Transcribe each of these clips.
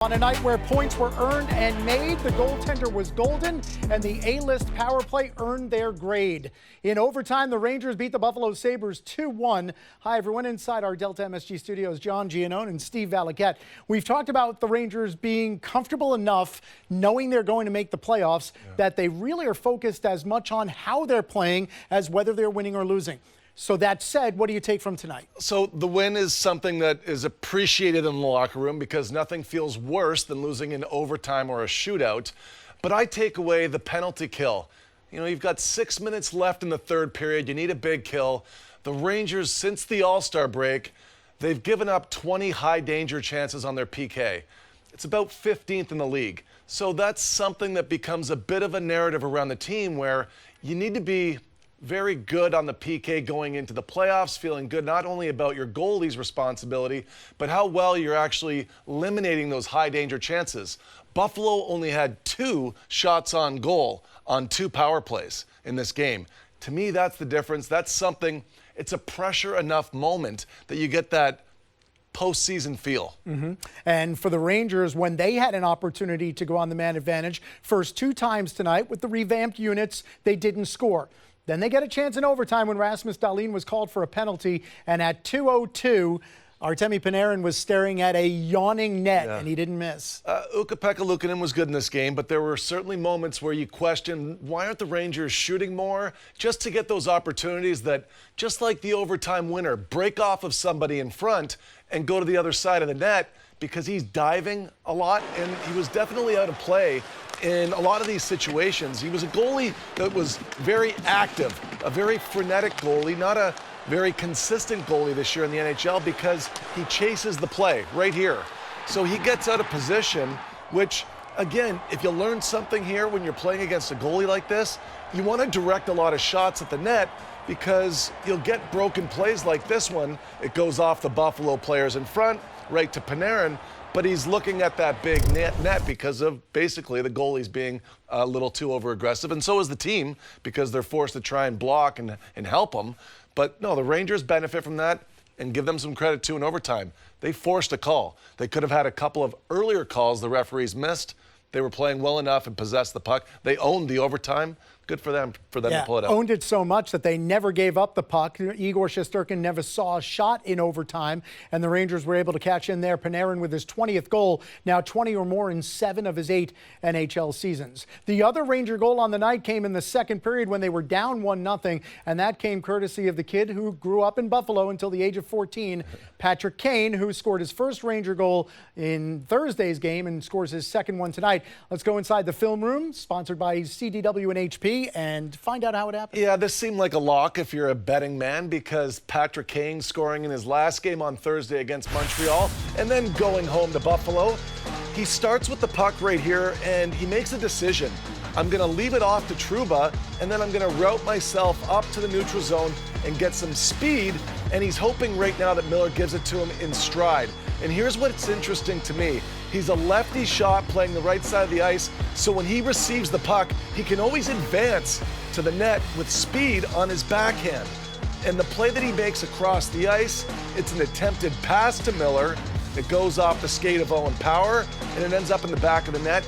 On a night where points were earned and made, the goaltender was golden, and the A-list power play earned their grade. In overtime, the Rangers beat the Buffalo Sabres 2-1. Hi, everyone. Inside our Delta MSG studios, John Giannone and Steve Valiquette. We've talked about the Rangers being comfortable enough, knowing they're going to make the playoffs, that they really are focused as much on how they're playing as whether they're winning or losing. So that said, what do you take from tonight? So the win is something that is appreciated in the locker room because nothing feels worse than losing in overtime or a shootout. But I take away the penalty kill. You know, you've got 6 minutes left in the third period. You need a big kill. The Rangers, since the All-Star break, they've given up 20 high-danger chances on their PK. It's about 15th in the league. So that's something that becomes a bit of a narrative around the team where you need to be very good on the PK going into the playoffs, feeling good not only about your goalie's responsibility, but how well you're actually eliminating those high-danger chances. Buffalo only had 2 shots on goal on 2 power plays in this game. To me, that's the difference. That's something, it's a pressure enough moment that you get that postseason feel. And for the Rangers, when they had an opportunity to go on the man advantage, first 2 times tonight with the revamped units, they didn't score. Then they get a chance in overtime when Rasmus Dahlin was called for a penalty, and at 2:02, Artemi Panarin was staring at a yawning net, and he didn't miss. Ukko-Pekka Luukkonen was good in this game, but there were certainly moments where you question, why aren't the Rangers shooting more? Just to get those opportunities that, just like the overtime winner, break off of somebody in front and go to the other side of the net, because he's diving a lot, and he was definitely out of play in a lot of these situations. He was a goalie that was very active, a very frenetic goalie, not a very consistent goalie this year in the NHL because he chases the play right here. So he gets out of position, which, again, if you learn something here when you're playing against a goalie like this, you want to direct a lot of shots at the net because you'll get broken plays like this one. It goes off the Buffalo players in front, right to Panarin, but he's looking at that big net because of basically the goalies being a little too over-aggressive, and so is the team because they're forced to try and block and help them. But no, the Rangers benefit from that, and give them some credit too in overtime. They forced a call. They could have had a couple of earlier calls the referees missed. They were playing well enough and possessed the puck. They owned the overtime. Good for them to pull it out. Owned it so much that they never gave up the puck. Igor Shesterkin never saw a shot in overtime, and the Rangers were able to catch in there. Panarin with his 20th goal, now 20 or more in 7 of his 8 NHL seasons. The other Ranger goal on the night came in the second period when they were down 1-0, and that came courtesy of the kid who grew up in Buffalo until the age of 14, Patrick Kane, who scored his first Ranger goal in Thursday's game and scores his second one tonight. Let's go inside the film room, sponsored by CDW and HP, and find out how it happened. Yeah, this seemed like a lock if you're a betting man because Patrick Kane scoring in his last game on Thursday against Montreal and then going home to Buffalo. He starts with the puck right here and he makes a decision. I'm going to leave it off to Trouba and then I'm going to route myself up to the neutral zone and get some speed, and he's hoping right now that Miller gives it to him in stride. And here's what's interesting to me. He's a lefty shot playing the right side of the ice, so when he receives the puck, he can always advance to the net with speed on his backhand. And the play that he makes across the ice, it's an attempted pass to Miller. It goes off the skate of Owen Power, and it ends up in the back of the net.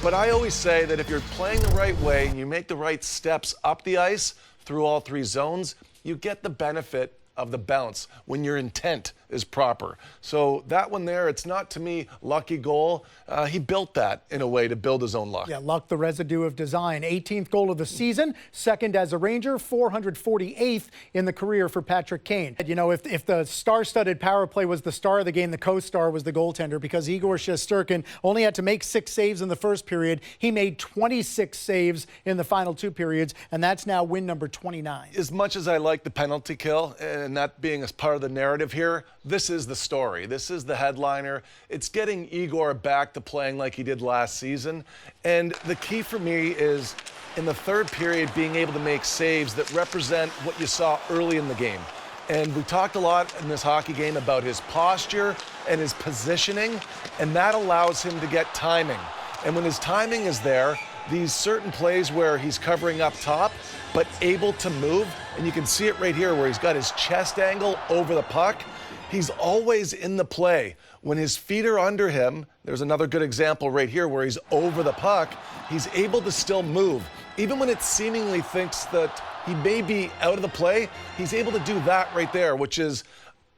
But I always say that if you're playing the right way and you make the right steps up the ice through all 3 zones, you get the benefit of the bounce when your intent is proper. So that one there, it's not to me lucky goal. He built that in a way to build his own luck. Yeah, luck, the residue of design. 18th goal of the season, second as a Ranger, 448th in the career for Patrick Kane. You know, if the star-studded power play was the star of the game, the co-star was the goaltender because Igor Shesterkin only had to make 6 saves in the first period. He made 26 saves in the final 2 periods, and that's now win number 29. As much as I like the penalty kill and that being as part of the narrative here, this is the story. This is the headliner. It's getting Igor back to playing like he did last season. And the key for me is in the third period being able to make saves that represent what you saw early in the game. And we talked a lot in this hockey game about his posture and his positioning, and that allows him to get timing. And when his timing is there, these certain plays where he's covering up top, but able to move, and you can see it right here where he's got his chest angle over the puck. He's always in the play. When his feet are under him, there's another good example right here where he's over the puck, he's able to still move. Even when it seemingly thinks that he may be out of the play, he's able to do that right there, which is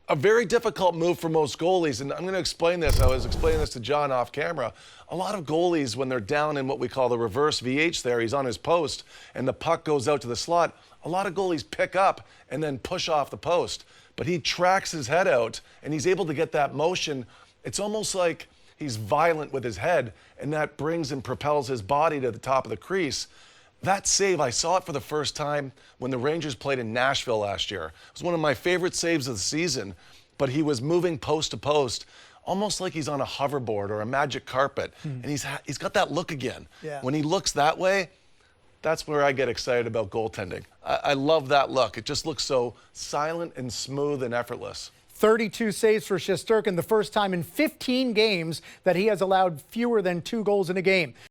a very difficult move for most goalies. And I'm going to explain this. I was explaining this to John off camera. A lot of goalies, when they're down in what we call the reverse VH there, he's on his post, and the puck goes out to the slot, a lot of goalies pick up and then push off the post. But he tracks his head out, and he's able to get that motion. It's almost like he's violent with his head, and that brings and propels his body to the top of the crease. That save, I saw it for the first time when the Rangers played in Nashville last year. It was one of my favorite saves of the season, but he was moving post to post, almost like he's on a hoverboard or a magic carpet, and he's got that look again. Yeah. When he looks that way, that's where I get excited about goaltending. I love that look. It just looks so silent and smooth and effortless. 32 saves for Shesterkin, the first time in 15 games that he has allowed fewer than 2 goals in a game.